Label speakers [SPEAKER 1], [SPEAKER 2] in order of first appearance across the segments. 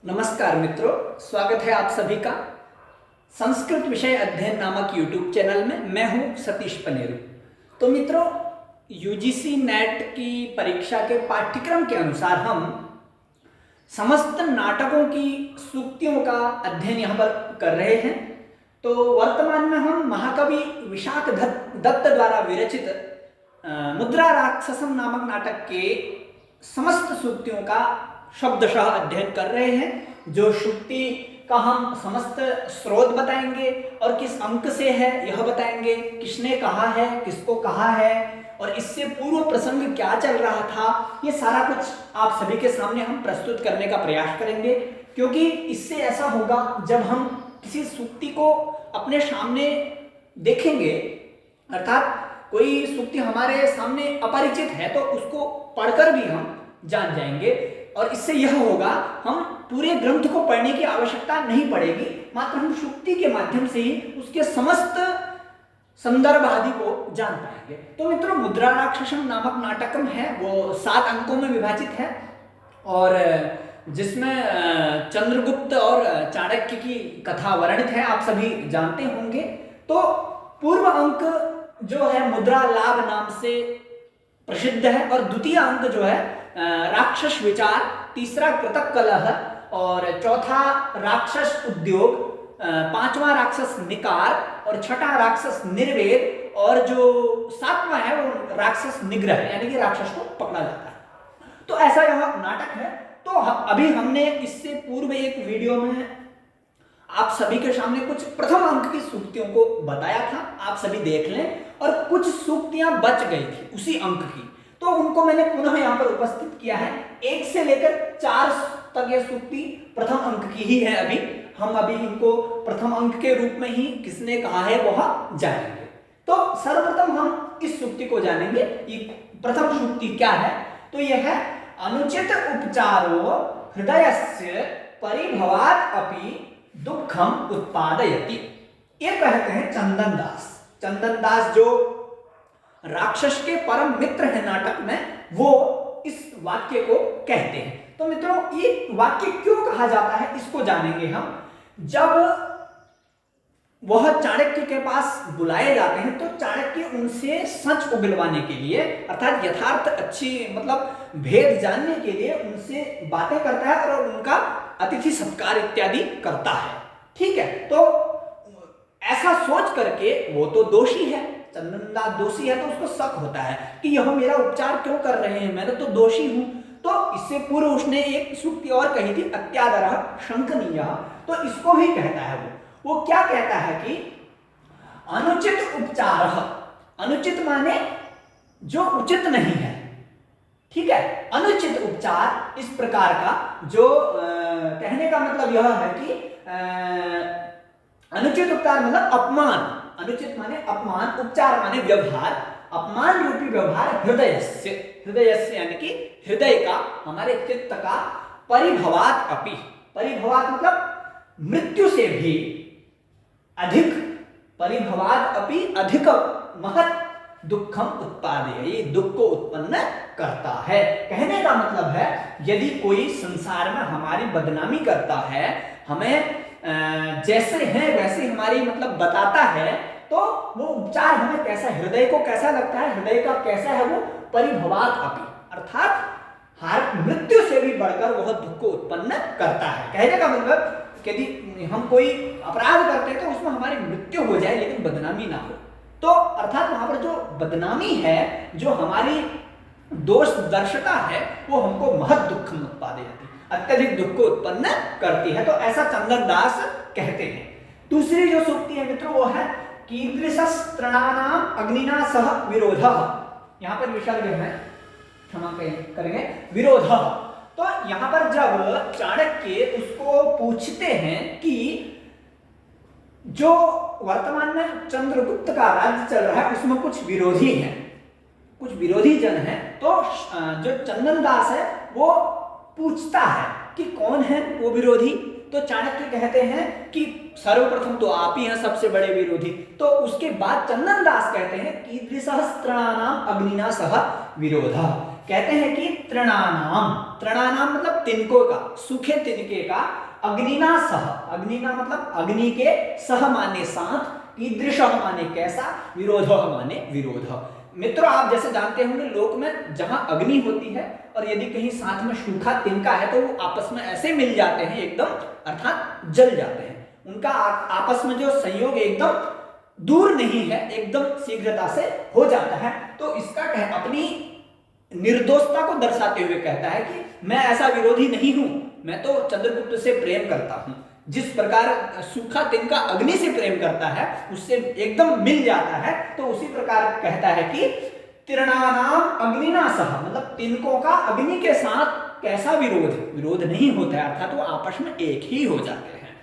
[SPEAKER 1] नमस्कार मित्रों, स्वागत है आप सभी का संस्कृत विषय अध्ययन नामक YouTube चैनल में। मैं हूं सतीश पनेरू। तो मित्रों, यूजीसी नेट की परीक्षा के पाठ्यक्रम के अनुसार हम समस्त नाटकों की सूक्तियों का अध्ययन यहाँ पर कर रहे हैं। तो वर्तमान में हम महाकवि विशाख दत्त द्वारा विरचित मुद्रा राक्षसम नामक नाटक के समस्त सूक्तियों का शब्दशः अध्ययन कर रहे हैं। जो सूक्ति का हम समस्त स्रोत बताएंगे और किस अंक से है यह बताएंगे, किसने कहा है, किसको कहा है और इससे पूर्व प्रसंग क्या चल रहा था, ये सारा कुछ आप सभी के सामने हम प्रस्तुत करने का प्रयास करेंगे। क्योंकि इससे ऐसा होगा, जब हम किसी सूक्ति को अपने सामने देखेंगे, अर्थात कोई सूक्ति हमारे सामने अपरिचित है, तो उसको पढ़कर भी हम जान जाएंगे और इससे यह होगा, हम पूरे ग्रंथ को पढ़ने की आवश्यकता नहीं पड़ेगी, मात्र हम सूक्ति के माध्यम से ही उसके समस्त संदर्भ आदि को जान पाएंगे। तो मित्रों, मुद्रा राक्षसम नामक नाटकम है वो 7 अंकों में विभाजित है और जिसमें चंद्रगुप्त और चाणक्य की कथा वर्णित है, आप सभी जानते होंगे। तो पूर्व अंक जो है मुद्रा लाभ नाम से प्रसिद्ध है और द्वितीय अंक जो है राक्षस विचार, तीसरा कृतक कलह और चौथा राक्षस उद्योग, पांचवा राक्षस निकार और छठा राक्षस निर्वेद और जो 7वां है वो राक्षस निग्रह, यानी कि राक्षस को पकड़ा जाता है। तो ऐसा यह नाटक है। तो अभी हमने इससे पूर्व एक वीडियो में आप सभी के सामने कुछ प्रथम अंक की सूक्तियों को बताया था, आप सभी देख लें। और कुछ सूक्तियां बच गई थी उसी अंक की, तो उनको मैंने पुनः यहाँ पर उपस्थित किया है। 1 से लेकर 4 तक यह सूक्ति प्रथम अंक की ही है। हम अभी इनको प्रथम अंक के रूप में ही किसने कहा है वह जानेंगे। तो सर्वप्रथम हम इस सूक्ति को जानेंगे। ये प्रथम सूक्ति क्या है? तो यह है अनुचित उपचारो हृदयस्य परिभवात् अपि दुःखम उत्पादयति। ये कहते हैं चंदन दास। चंदन दास जो राक्षस के परम मित्र है नाटक में, वो इस वाक्य को कहते हैं। तो मित्रों, ये वाक्य क्यों कहा जाता है इसको जानेंगे हम। जब वह चाणक्य के पास बुलाए जाते हैं तो चाणक्य उनसे सच उगलवाने के लिए, अर्थात यथार्थ अच्छी मतलब भेद जानने के लिए उनसे बातें करता है और उनका अतिथि सत्कार इत्यादि करता है। ठीक है, तो ऐसा सोच करके, वो तो दोषी है, चंदनदास दोषी है, तो उसको शक होता है कि यह मेरा उपचार क्यों कर रहे हैं, मैं तो दोषी हूं। तो इससे पूर्व उसने एक सूक्ति और कही थी, अत्यादरः शंकनीयः। तो इसको भी कहता है वो क्या कहता है कि अनुचित उपचारः, अनुचित माने जो उचित नहीं है। ठीक है, अनुचित उपचार इस प्रकार का जो कहने का मतलब यह है कि अनुचित उपचार मतलब अपमान, अनुचित माने अपमान, उपचार माने व्यवहार, अपमान रूपी व्यवहार हृदयस्य, हृदयस्य यानी कि हृदय का, हमारे चित्त का, परिभवात् अपि, परिभवात् मतलब मृत्यु से भी अधिक, परिभवात् अपि अधिक महत् दुखम उत्पादय, ये दुख को उत्पन्न करता है। कहने का मतलब है, यदि कोई संसार में हमारी बदनामी करता है, हमें जैसे हैं वैसे हमारी मतलब बताता है, तो वो उपचार हमें कैसा, हृदय को कैसा लगता है, हृदय का कैसा है वो, परिभवात् अपि, अर्थात मृत्यु से भी बढ़कर वह दुख को उत्पन्न करता है। कहने का मतलब यदि हम कोई अपराध करते हैं तो उसमें हमारी मृत्यु हो जाए लेकिन बदनामी ना हो, तो अर्थात वहां पर जो बदनामी है, जो हमारी दोष दर्शता है, वो हमको महत् दुखम उत्पादयति, अत्यधिक दुख को उत्पन्न करती है। तो ऐसा चंदन दास कहते हैं। दूसरी जो सूक्ति है मित्रों वो है कीदृशस्त्रणानाम अग्निना सह विरोधः। यहाँ पर विसर्ग है, क्षमा करेंगे, विरोधः। तो यहाँ पर जब चाणक्य उसको पूछते हैं कि जो वर्तमान में चंद्रगुप्त का राज्य चल रहा है उसमें कुछ विरोधी हैं, कुछ विरोधी जन हैं, तो जो चंदन दास है वो पूछता है कि कौन है वो विरोधी। तो चाणक्य कहते हैं कि सर्वप्रथम तो आप ही हैं सबसे बड़े विरोधी। तो उसके बाद चंदन दास कहते हैं कीदृशस्त्रणानाम अग्निना सह विरोधः, कहते हैं कि तृणानाम, तृणानाम मतलब तिनकों का, सूखे तिनके का, अग्निना सह, अग्निना मतलब अग्नि के, सह माने साथ, कीदृश माने कैसा, विरोध माने विरोध। मित्रों आप जैसे जानते होंगे लोक में जहां अग्नि होती है और यदि कहीं साथ में सूखा तिनका है तो वो आपस में ऐसे मिल जाते हैं एकदम, अर्थात जल जाते हैं। उनका आपस में जो संयोग एकदम दूर नहीं है, एकदम शीघ्रता से हो जाता है। तो इसका अपनी निर्दोषता को दर्शाते हुए कहता है कि मैं ऐसा विरोधी नहीं हूं, मैं तो चंद्रगुप्त से प्रेम करता हूं। जिस प्रकार सूखा तिनका अग्नि से प्रेम करता है, उससे एकदम मिल जाता है, तो उसी प्रकार कहता है कि तृणानाम अग्निना सह, मतलब तिनकों का अग्नि के साथ कैसा विरोध, विरोध नहीं होता है, अर्थात वो आपस में एक ही हो जाते हैं।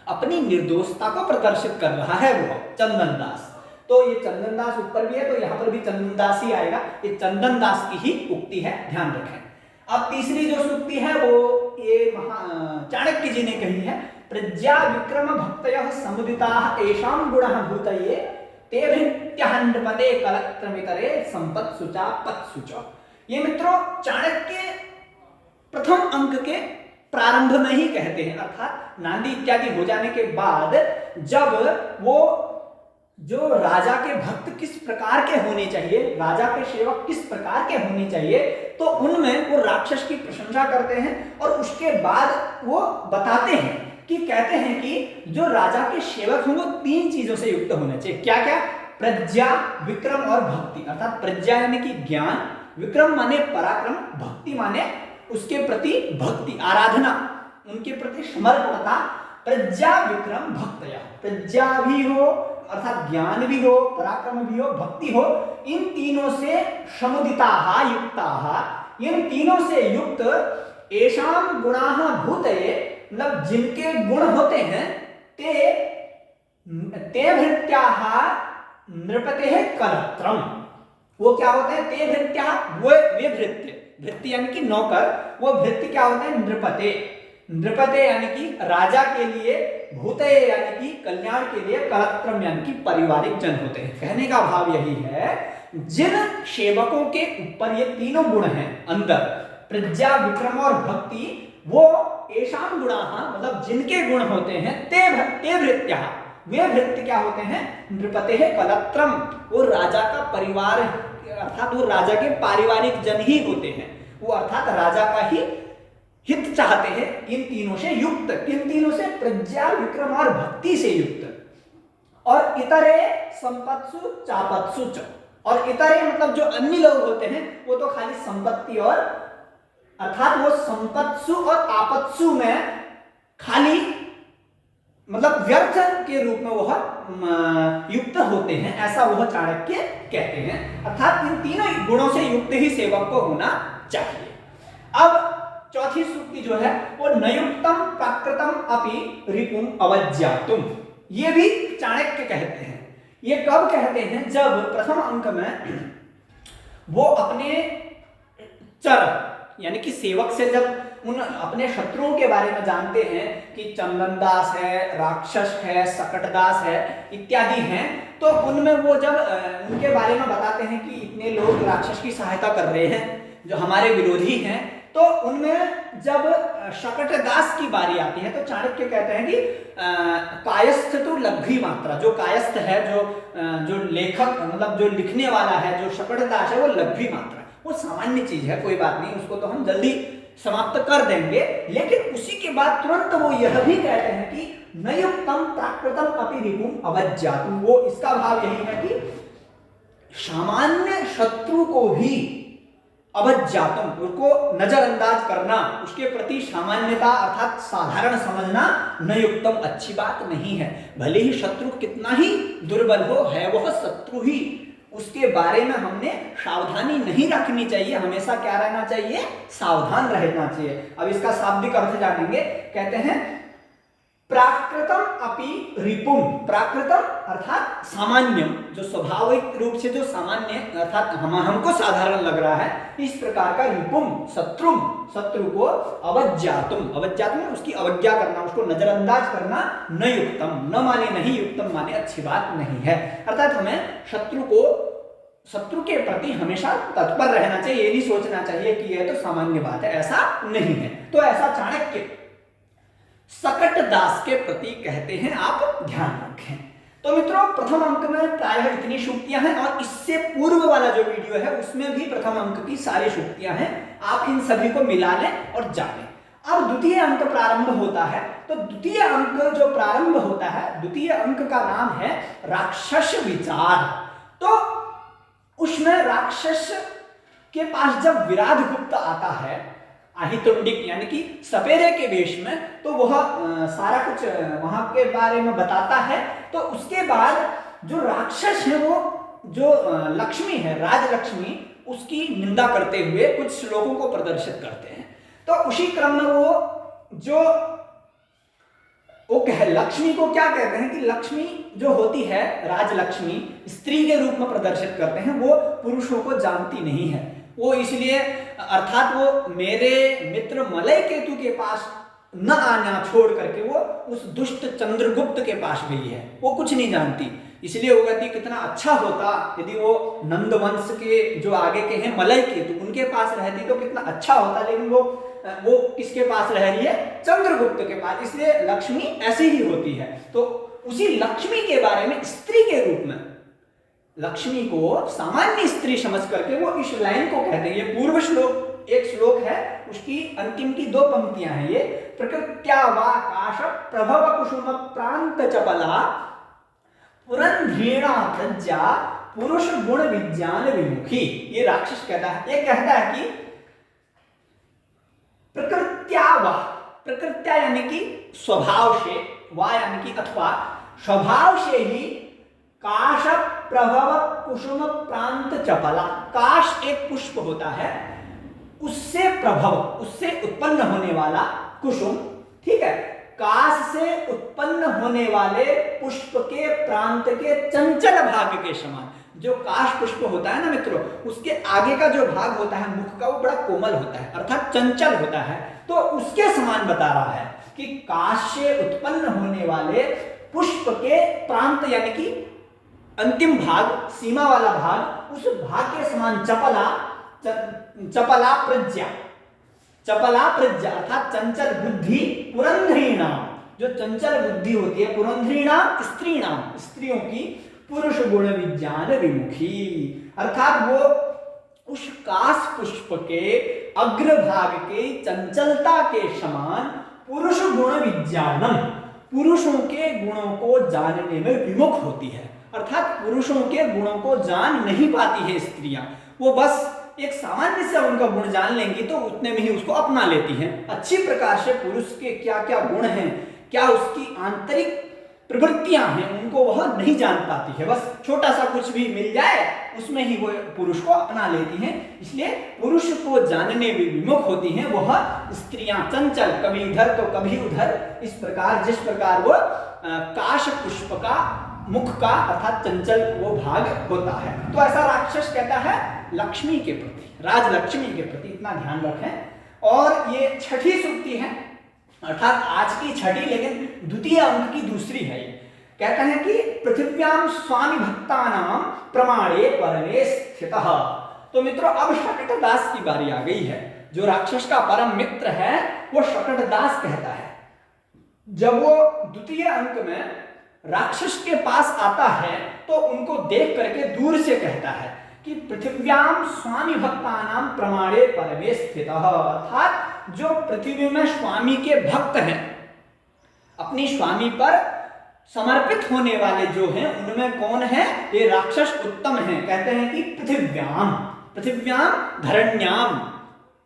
[SPEAKER 1] अपनी निर्दोषता को प्रदर्शित कर रहा है वो चंदनदास। तो ये चंदनदास ऊपर भी है तो यहाँ पर भी चंदनदास ही आएगा, ये चंदनदास की ही उक्ति है, ध्यान रखें। अब तीसरी जो सूक्ति है वो ये चाणक्य जी ने कही है, प्रज्ञा विक्रम भक्तयः समुदिताः येषां गुणः भूतये ते भृत्यः नृपते कलत्रमितरे संपत्सुचा पत्सुचा। ये मित्रों चाणक्य प्रथम अंक के प्रारंभ में ही कहते हैं, अर्थात नांदी इत्यादि हो जाने के बाद जब वो जो राजा के भक्त किस प्रकार के होने चाहिए, राजा के सेवक किस प्रकार के होने चाहिए, तो उनमें वो राक्षस की प्रशंसा करते हैं और उसके बाद वो बताते हैं कि कहते हैं कि जो राजा के सेवक हैं वो 3 चीजों से युक्त होने चाहिए। क्या क्या? प्रज्ञा, विक्रम और भक्ति। अर्थात प्रज्ञा यानी कि ज्ञान, विक्रम माने पराक्रम, भक्ति माने उसके प्रति भक्ति, आराधना, उनके प्रति समर्पणता। प्रज्ञा विक्रम भक्तया, प्रज्ञा भी हो अर्थात ज्ञान भी हो, पराक्रम भी हो, भक्ति हो, इन तीनों से समुदिताः युक्ताः, इन तीनों से युक्त येषां गुणाः भूतये, मतलब जिनके गुण होते हैं, ते भृत्याः नृपतेः कलत्रम्, वो क्या होते हैं? ते भृत्याः, वे भृत्य, भृत्य यानी कि नौकर, वो भृत्य क्या होते हैं? नृपते, नृपते यानी कि राजा के लिए, भूतये यानी कि कल्याण के लिए, कलत्रम यानी कि पारिवारिक जन होते हैं। कहने का भाव यही है, जिन सेवकों के ऊपर ये तीनों गुण हैं अंदर, प्रज्ञा, विक्रम और भक्ति, वो येषां गुणाः मतलब जिनके गुण होते हैं, ते भृत्याः, वे भृत्य क्या होते हैं? नृपतेः कलत्रम, वो राजा का परिवार अर्थात वो राजा के पारिवारिक जन ही होते हैं, वो अर्थात राजा का ही हित चाहते हैं, इन तीनों से युक्त, इन तीनों से प्रज्ञा, विक्रम और भक्ति से युक्त। और इतरे संपत्सु चापत्सु च, और इतरे मतलब जो अन्य लोग होते हैं वो तो खाली संपत्ति और अर्थात वो संपत्सु और आपत्सु में खाली मतलब व्यर्थ के रूप में वह युक्त होते हैं, ऐसा वह चाणक्य कहते हैं। अर्थात इन तीनों गुणों से युक्त ही सेवक को होना चाहिए। अब चौथी सूक्ति जो है वो नयुक्तम प्राकृतम अपि रिपुम अवज्ञातुम, ये भी चाणक्य कहते हैं। ये कब कहते हैं? जब प्रथम अंक में वो अपने चर यानी कि सेवक से जब उन अपने शत्रुओं के बारे में जानते हैं कि चंदनदास है, राक्षस है, सकटदास है इत्यादि हैं, तो उनमें वो जब उनके बारे में बताते हैं कि इतने लोग राक्षस की सहायता कर रहे हैं जो हमारे विरोधी हैं, तो उनमें जब शकटदास की बारी आती है तो चाणक्य कहते हैं कि कायस्थ तो लघ्वी मात्रा, जो कायस्थ है, जो लेखक मतलब जो लिखने वाला है, जो शकटदास है, वो लघ्वी मात्रा, वो सामान्य चीज है, कोई बात नहीं, उसको तो हम जल्दी समाप्त कर देंगे। लेकिन उसी के बाद तुरंत वो यह भी कहते हैं कि नयुक्तम प्राकृतम अपि रिपुम अवज्ञातुम, वो इसका भाव यही है कि सामान्य शत्रु को भी अवज्ञातुम, उसको नजरअंदाज करना, उसके प्रति सामान्यता अर्थात साधारण समझना नयुक्तम अच्छी बात नहीं है। भले ही शत्रु कितना ही दुर्बल हो, है वह शत्रु ही, उसके बारे में हमने सावधानी नहीं रखनी चाहिए, हमेशा क्या रहना चाहिए? सावधान रहना चाहिए। अब इसका शाब्दिक अर्थ जानेंगे। कहते हैं प्राकृतम अपि रिपुम, प्राकृतम अर्थात सामान्यम, जो स्वाभाविक रूप से जो सामान्य अर्थात हमको साधारण लग रहा है, इस प्रकार का रिपुम शत्रुम, शत्रु को अवज्ञातुम, अवज्ञातुम उसकी अवज्ञा करना, उसको नजरअंदाज करना, न युक्तम, न माने नहीं, युक्तम माने अच्छी बात नहीं है। अर्थात हमें शत्रु को शत्रु के प्रति हमेशा तत्पर रहना चाहिए। ये नहीं सोचना चाहिए कि यह तो सामान्य बात है, ऐसा नहीं है। तो ऐसा चाणक्य सकटदास के प्रति कहते हैं, आप ध्यान रखें। तो मित्रों, प्रथम अंक में प्रायः इतनी सूक्तियां हैं और इससे पूर्व वाला जो वीडियो है उसमें भी प्रथम अंक की सारी सूक्तियां हैं। आप इन सभी को मिला लें और जानें। अब द्वितीय अंक प्रारंभ होता है। तो द्वितीय अंक जो प्रारंभ होता है, द्वितीय अंक का नाम है राक्षस विचार। तो उसमें राक्षस के पास जब विराट गुप्त आता है, आहितुंडिक यानी कि सपेरे के वेश में, तो वह सारा कुछ वहां के बारे में बताता है। तो उसके बाद जो राक्षस है वो जो लक्ष्मी है, राजलक्ष्मी, उसकी निंदा करते हुए कुछ श्लोकों को प्रदर्शित करते हैं। तो उसी क्रम में वो लक्ष्मी को क्या कहते हैं कि लक्ष्मी जो होती है, राजलक्ष्मी, स्त्री के रूप में प्रदर्शित करते हैं। वो पुरुषों को जानती नहीं है। वो इसलिए, अर्थात वो मेरे मित्र मलय केतु के पास न आना छोड़ करके वो उस दुष्ट चंद्रगुप्त के पास गई है। वो कुछ नहीं जानती। इसलिए वो कहती कितना अच्छा होता यदि वो नंदवंश के जो आगे के हैं मलय केतु, उनके पास रहती तो कितना अच्छा होता। लेकिन वो किसके पास रह रही है? चंद्रगुप्त के पास। इसलिए लक्ष्मी ऐसी ही होती है। तो उसी लक्ष्मी के बारे में स्त्री के रूप में लक्ष्मी को सामान्य स्त्री समझ करके वो इस लाइन को कहते हैं। ये पूर्व श्लोक, एक श्लोक है, उसकी अंतिम की 2 पंक्तियां हैं ये। प्रकृत्या वाकाश प्रभव कुसुम प्रांत चपला पुरंधीणा प्रज्ञा पुरुष गुण विज्ञान विमुखी। ये राक्षस कहता है। ये कहता है कि प्रकृत्या वा, प्रकृत्या यानी कि स्वभाव से, वा यानी कि अथवा स्वभाव से ही, काश प्रभव कुसुम प्रांत चपला, काश एक पुष्प होता है, उससे प्रभव, उससे उत्पन्न होने वाला कुसुम, ठीक है, काश से उत्पन्न होने वाले पुष्प के प्रांत के चंचल भाग के समान। जो काश पुष्प होता है ना मित्रों, उसके आगे का जो भाग होता है मुख का, वो बड़ा कोमल होता है, अर्थात चंचल होता है। तो उसके समान बता रहा है कि काश से उत्पन्न होने वाले पुष्प के प्रांत यानी कि अंतिम भाग, सीमा वाला भाग, उस भाग के समान चपला, चपला प्रज्ञा, चपला प्रज्ञा अर्थात चंचल बुद्धि, पुरंधरीणाम, जो चंचल बुद्धि होती है, पुरंधरीणाम स्त्रीणाम, स्त्रियों की, पुरुष गुण विज्ञान विमुखी, अर्थात वो उस काश पुष्प के अग्रभाग के चंचलता के समान पुरुष गुण विज्ञानम, पुरुषों के गुणों को जानने में विमुख होती है। अर्थात पुरुषों के गुणों को जान नहीं पाती है स्त्रियां। वो बस एक सामान्य से उनका गुण जान लेंगी तो उतने में ही उसको अपना लेती हैं। अच्छी प्रकार से पुरुष के क्या क्या गुण हैं, क्या उसकी आंतरिक प्रवृत्तियां हैं, उनको वह नहीं जान पाती है। बस छोटा सा कुछ भी मिल जाए उसमें ही वो पुरुष को अपना लेती हैं। इसलिए पुरुष को जानने में विमुख होती हैं वह स्त्रियां, चंचल, कभी इधर तो कभी उधर, इस प्रकार जिस प्रकार वो काश पुष्प का मुख का अर्थात चंचल वो भाग होता है। तो ऐसा राक्षस कहता है लक्ष्मी के प्रति, राजलक्ष्मी के प्रति, इतना ध्यान रखें। और ये छठी सूक्ति है, अर्थात आज की छठी लेकिन द्वितीय अंक की दूसरी है। ये कहता है कि पृथिव्याम स्वामी भक्तानाम प्रमाणे परमे स्थितः। तो मित्रों, अब शकटदास की बारी आ गई है। जो राक्षस का परम मित्र है वो शकटदास कहता है। जब वो द्वितीय अंक में राक्षस के पास आता है तो उनको देख करके दूर से कहता है कि पृथिव्याम स्वामी भक्तानाम प्रमाणे परमे स्थितः, अर्थात जो पृथ्वी में स्वामी के भक्त हैं, अपनी स्वामी पर समर्पित होने वाले जो हैं, उनमें कौन है? ये राक्षस उत्तम हैं। कहते हैं कि पृथिव्याम, पृथिव्याम धरण्याम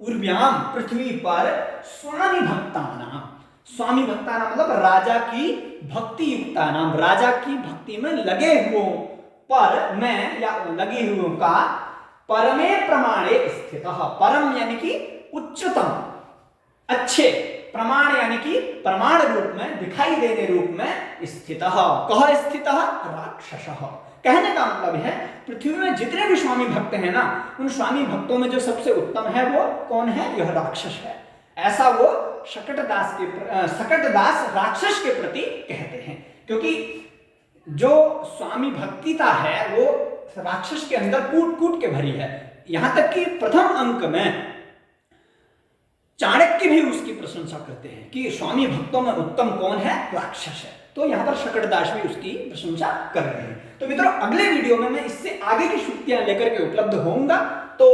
[SPEAKER 1] उर्व्याम, पृथ्वी पर स्वामी भक्तानाम, स्वामी भक्तानाम मतलब राजा की भक्ति युक्ता नाम, राजा की भक्ति में लगे हुओं पर मैं या लगे हुओं का परमे प्रमाणे स्थित, परम यानी कि उच्चतम, अच्छे, प्रमाण यानी कि प्रमाण रूप में, दिखाई देने रूप में स्थित। कह स्थित राक्षस, कहने का मतलब है पृथ्वी में जितने भी स्वामी भक्त हैं ना, उन स्वामी भक्तों में जो सबसे उत्तम है वो कौन है? यह राक्षस है। ऐसा वो शकटदास राक्षस के प्रति कहते हैं। क्योंकि जो स्वामी भक्तिता है वो राक्षस के अंदर कूट कूट के भरी है। यहां तक कि प्रथम अंक में चाणक्य भी उसकी प्रशंसा करते हैं कि स्वामी भक्तों में उत्तम कौन है, राक्षस है। तो यहां पर शकटदास भी उसकी प्रशंसा कर रहे हैं। तो मित्रों अगले वीडियो में मैं इससे आगे की श्रुतियां लेकर के उपलब्ध होऊंगा। तो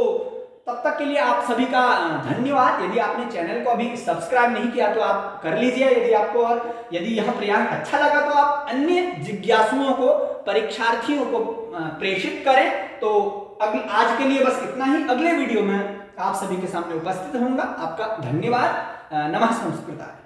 [SPEAKER 1] तब तक के लिए आप सभी का धन्यवाद। यदि आपने चैनल को अभी सब्सक्राइब नहीं किया तो आप कर लीजिए यदि आपको, और यदि यह प्रयास अच्छा लगा तो आप अन्य जिज्ञासुओं को, परीक्षार्थियों को प्रेषित करें। तो आज के लिए बस इतना ही। अगले वीडियो में आप सभी के सामने उपस्थित होऊंगा। आपका धन्यवाद। नमः संस्कृताय।